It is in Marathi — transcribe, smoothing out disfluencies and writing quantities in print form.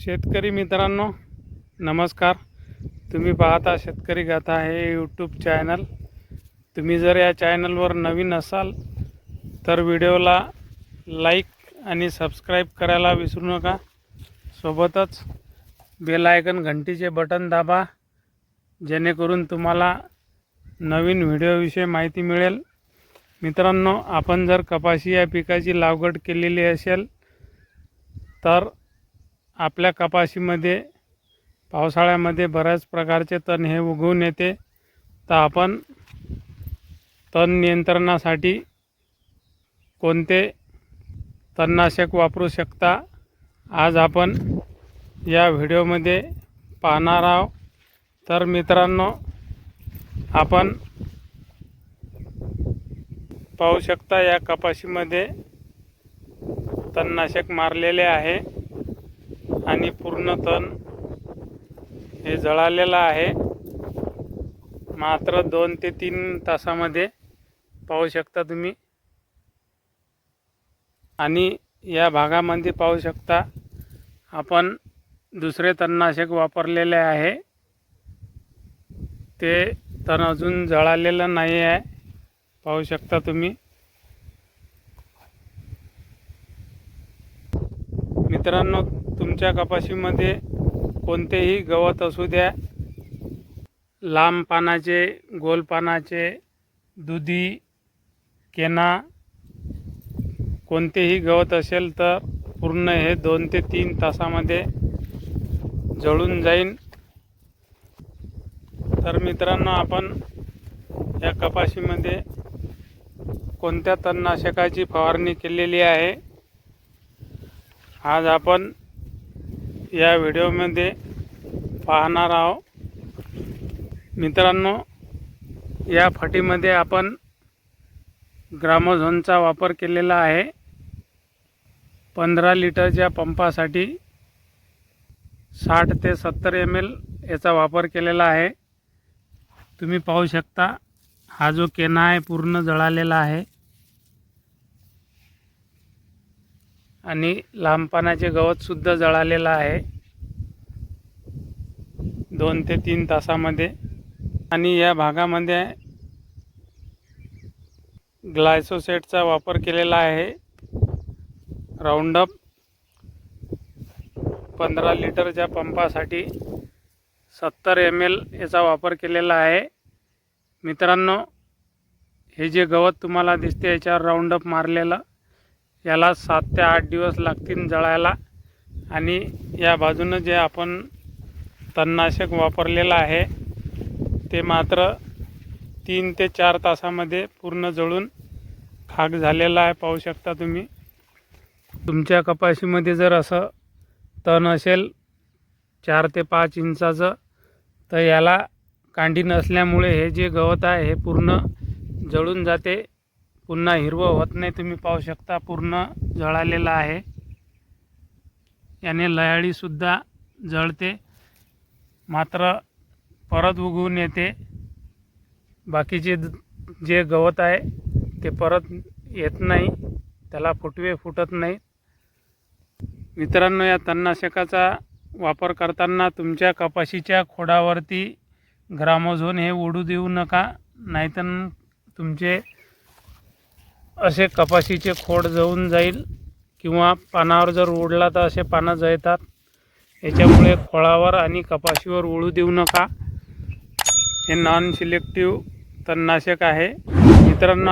शेतकरी मित्रांनो नमस्कार. तुम्ही पाहता शेतकरी गाथा हे यूट्यूब चॅनल. तुम्ही जर या चॅनलवर नवीन असाल तर व्हिडिओला लाईक आणि सबस्क्राईब करायला विसरू नका. सोबतच बेल आयकन घंटीचे बटन दाबा, जेणेकरून तुम्हाला नवीन व्हिडिओविषयी माहिती मिळेल. मित्रांनो, आपण जर कपाशी या पिकाची लागवड केलेली असेल तर आपल्या कपाशीमध्ये पावसाळ्यामध्ये बऱ्याच प्रकारचे तण हे उगवून येते. तर आपण तण नियंत्रणासाठी कोणते तणनाशक वापरू शकता, आज आपण या व्हिडिओमध्ये पाहणार आहोत. तर मित्रांनो, आपण पाहू शकता या कपाशीमध्ये तणनाशक मारलेले आहे आणि पूर्ण तण हे जळालेलं आहे. मात्र 2 ते 3 तासामध्ये पाहू शकता तुम्ही. आणि या भागामध्ये पाहू शकता आपण दुसरे तणनाशक वापरलेले आहे, ते तण अजून जळालेलं नाही आहे. पाहू शकता तुम्ही. मित्रांनो, तुमच्या कपाशीमध्ये कोणतेही गवत असू द्या, लांब पानाचे, गोल पानाचे, दुधी, केना, कोणतेही गवत असेल तर पूर्ण हे 2 ते 3 तासामध्ये जळून जाईल. तर मित्रांनो, आपण या कपाशीमध्ये कोणत्या तणनाशकाची फवारणी केलेली आहे, आज आपण या व्हिडिओमध्ये पाहणार आहोत. मित्रांनो, या फटीमध्ये आपण ग्रामोझोनचा वापर केलेला आहे. 15 लिटरच्या पंपासाठी 60 ते 70 ml याचा वापर केलेला आहे. तुम्ही पाहू शकता हा जो केना आहे पूर्ण जळालेला आहे आणि लांब पानाचे गवतसुद्धा जळालेलं आहे 2 ते 3 तासामध्ये. आणि या भागामध्ये ग्लायसोसेटचा वापर केलेला आहे. राऊंडअप 15 लिटरच्या पंपासाठी 70 ml याचा वापर केलेला आहे. मित्रांनो, हे जे गवत तुम्हाला दिसते याच्यावर राऊंडअप मारलेलं, याला 7 ते 8 दिवस लागतील जळायला. आणि या बाजूनं जे आपण तणनाशक वापरलेलं आहे ते मात्र 3 ते 4 तासामध्ये पूर्ण जळून खाक झालेला आहे. पाहू शकता तुम्ही. तुमच्या कपाशीमध्ये जर असं तण असेल 4 ते 5 इंचाचं, तर याला कांडी नसल्यामुळे हे जे गवत आहे हे पूर्ण जळून जाते, पुन्हा हिरवं होत नाही. तुम्ही पाहू शकता पूर्ण जळालेलं आहे. याने लयाळीसुद्धा जळते, मात्र परत उगवून येते. बाकीचे जे गवत आहे ते परत येत नाही, त्याला फुटवे फुटत नाही. मित्रांनो, या तणनाशकाचा वापर करताना तुमच्या कपाशीच्या खोडावरती ग्रामोझोन हे उडू देऊ नका, नाहीतर तुमचे असे कपाशीचे खोड जळून जाईल. किंवा पानावर जर उडला तर असे पानं जळतात. याच्यामुळे खोळावर आणि कपाशीवर उडू देऊ नका. हे नॉन सिलेक्टिव्ह तणनाशक आहे. मित्रांनो,